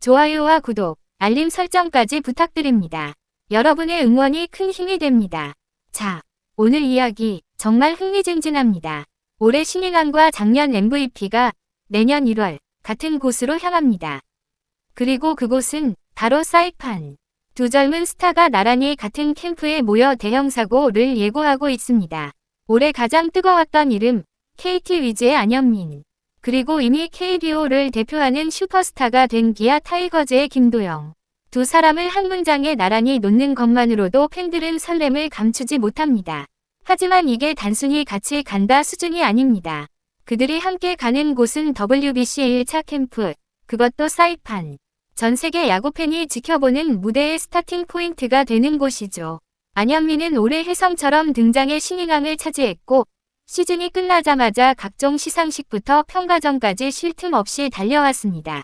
좋아요와 구독, 알림 설정까지 부탁드립니다. 여러분의 응원이 큰 힘이 됩니다. 자, 오늘 이야기 정말 흥미진진합니다. 올해 신인왕과 작년 MVP가 내년 1월 같은 곳으로 향합니다. 그리고 그곳은 바로 사이판. 두 젊은 스타가 나란히 같은 캠프에 모여 대형 사고를 예고하고 있습니다. 올해 가장 뜨거웠던 이름, KT 위즈의 안현민. 그리고 이미 KBO를 대표하는 슈퍼스타가 된 기아 타이거즈의 김도영. 두 사람을 한 문장에 나란히 놓는 것만으로도 팬들은 설렘을 감추지 못합니다. 하지만 이게 단순히 같이 간다 수준이 아닙니다. 그들이 함께 가는 곳은 WBC 1차 캠프, 그것도 사이판. 전 세계 야구팬이 지켜보는 무대의 스타팅 포인트가 되는 곳이죠. 안현민은 올해 혜성처럼 등장해 신인왕을 차지했고 시즌이 끝나자마자 각종 시상식부터 평가전까지 쉴 틈 없이 달려왔습니다.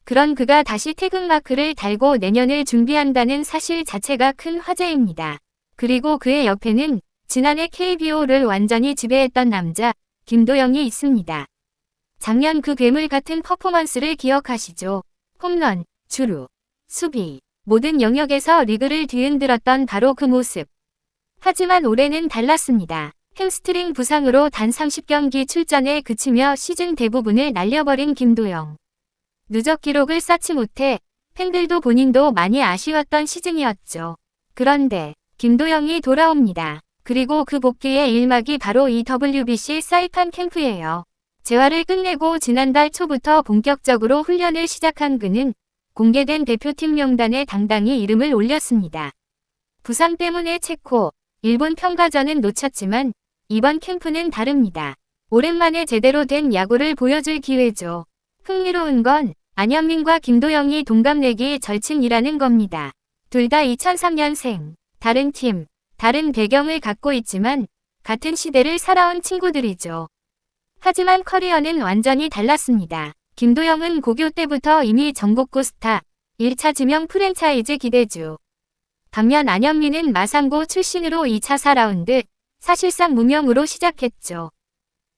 그런 그가 다시 태극마크를 달고 내년을 준비한다는 사실 자체가 큰 화제입니다. 그리고 그의 옆에는 지난해 KBO를 완전히 지배했던 남자 김도영이 있습니다. 작년 그 괴물 같은 퍼포먼스를 기억하시죠? 홈런, 주루, 수비, 모든 영역에서 리그를 뒤흔들었던 바로 그 모습. 하지만 올해는 달랐습니다. 햄스트링 부상으로 단 30경기 출전에 그치며 시즌 대부분을 날려버린 김도영. 누적 기록을 쌓지 못해 팬들도 본인도 많이 아쉬웠던 시즌이었죠. 그런데 김도영이 돌아옵니다. 그리고 그 복귀의 일막이 바로 이 WBC 사이판 캠프예요. 재활을 끝내고 지난달 초부터 본격적으로 훈련을 시작한 그는 공개된 대표팀 명단에 당당히 이름을 올렸습니다. 부상 때문에 체코, 일본 평가전은 놓쳤지만 이번 캠프는 다릅니다. 오랜만에 제대로 된 야구를 보여줄 기회죠. 흥미로운 건 안현민과 김도영이 동갑내기 절친이라는 겁니다. 둘 다 2003년생, 다른 팀, 다른 배경을 갖고 있지만 같은 시대를 살아온 친구들이죠. 하지만 커리어는 완전히 달랐습니다. 김도영은 고교 때부터 이미 전국구 스타, 1차 지명 프랜차이즈 기대주. 반면 안현민은 마산고 출신으로 2차 4라운드, 사실상 무명으로 시작했죠.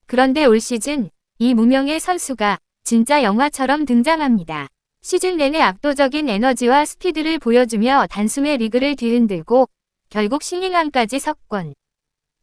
그런데 올 시즌 이 무명의 선수가 진짜 영화처럼 등장합니다. 시즌 내내 압도적인 에너지와 스피드를 보여주며 단숨에 리그를 뒤흔들고 결국 신인왕까지 석권.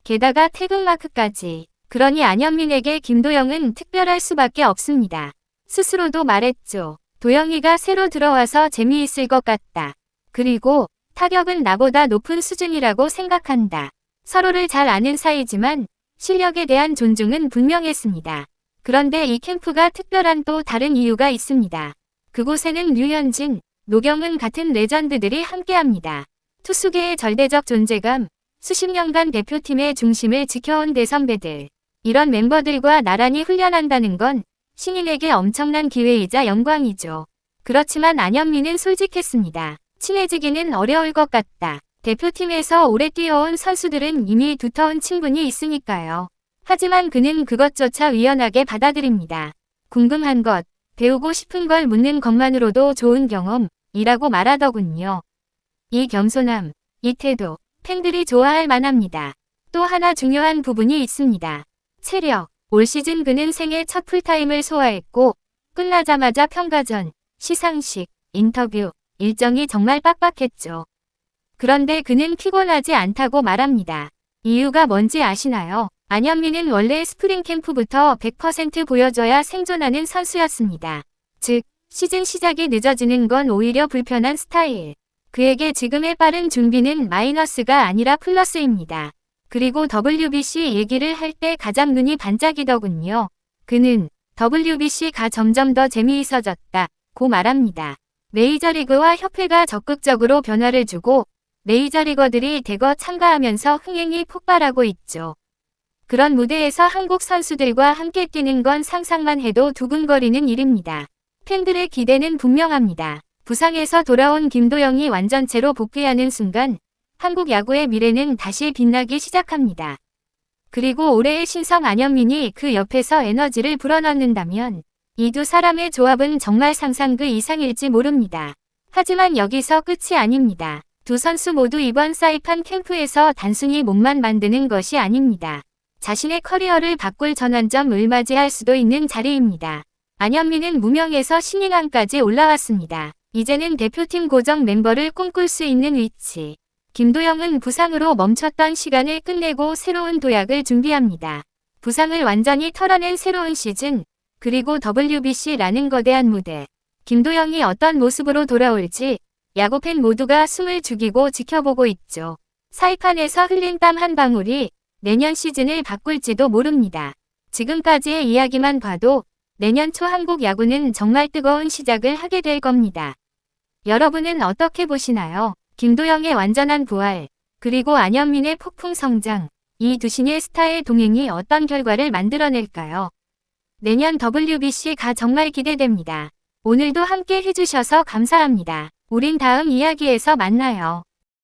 게다가 태극마크까지. 그러니 안현민에게 김도영은 특별할 수밖에 없습니다. 스스로도 말했죠. 도영이가 새로 들어와서 재미있을 것 같다. 그리고 타격은 나보다 높은 수준이라고 생각한다. 서로를 잘 아는 사이지만 실력에 대한 존중은 분명했습니다. 그런데 이 캠프가 특별한 또 다른 이유가 있습니다. 그곳에는 류현진, 노경은 같은 레전드들이 함께합니다. 투수계의 절대적 존재감, 수십 년간 대표팀의 중심을 지켜온 대선배들. 이런 멤버들과 나란히 훈련한다는 건 신인에게 엄청난 기회이자 영광이죠. 그렇지만 안현민은 솔직했습니다. 친해지기는 어려울 것 같다. 대표팀에서 오래 뛰어온 선수들은 이미 두터운 친분이 있으니까요. 하지만 그는 그것조차 유연하게 받아들입니다. 궁금한 것, 배우고 싶은 걸 묻는 것만으로도 좋은 경험이라고 말하더군요. 이 겸손함, 이 태도, 팬들이 좋아할 만합니다. 또 하나 중요한 부분이 있습니다. 체력. 올 시즌 그는 생애 첫 풀타임을 소화했고 끝나자마자 평가전, 시상식, 인터뷰, 일정이 정말 빡빡했죠. 그런데 그는 피곤하지 않다고 말합니다. 이유가 뭔지 아시나요? 안현민은 원래 스프링 캠프부터 100% 보여줘야 생존하는 선수였습니다. 즉, 시즌 시작이 늦어지는 건 오히려 불편한 스타일. 그에게 지금의 빠른 준비는 마이너스가 아니라 플러스입니다. 그리고 WBC 얘기를 할 때 가장 눈이 반짝이더군요. 그는 WBC가 점점 더 재미있어졌다고 말합니다. 메이저리그와 협회가 적극적으로 변화를 주고 메이저리거들이 대거 참가하면서 흥행이 폭발하고 있죠. 그런 무대에서 한국 선수들과 함께 뛰는 건 상상만 해도 두근거리는 일입니다. 팬들의 기대는 분명합니다. 부상에서 돌아온 김도영이 완전체로 복귀하는 순간 한국 야구의 미래는 다시 빛나기 시작합니다. 그리고 올해의 신성 안현민이 그 옆에서 에너지를 불어넣는다면 이 두 사람의 조합은 정말 상상 그 이상일지 모릅니다. 하지만 여기서 끝이 아닙니다. 두 선수 모두 이번 사이판 캠프에서 단순히 몸만 만드는 것이 아닙니다. 자신의 커리어를 바꿀 전환점을 맞이할 수도 있는 자리입니다. 안현민은 무명에서 신인왕까지 올라왔습니다. 이제는 대표팀 고정 멤버를 꿈꿀 수 있는 위치. 김도영은 부상으로 멈췄던 시간을 끝내고 새로운 도약을 준비합니다. 부상을 완전히 털어낸 새로운 시즌, 그리고 WBC라는 거대한 무대. 김도영이 어떤 모습으로 돌아올지 야구팬 모두가 숨을 죽이고 지켜보고 있죠. 사이판에서 흘린 땀 한 방울이 내년 시즌을 바꿀지도 모릅니다. 지금까지의 이야기만 봐도 내년 초 한국 야구는 정말 뜨거운 시작을 하게 될 겁니다. 여러분은 어떻게 보시나요? 김도영의 완전한 부활, 그리고 안현민의 폭풍 성장, 이 두 신의 스타의 동행이 어떤 결과를 만들어낼까요? 내년 WBC가 정말 기대됩니다. 오늘도 함께 해주셔서 감사합니다. 우린 다음 이야기에서 만나요.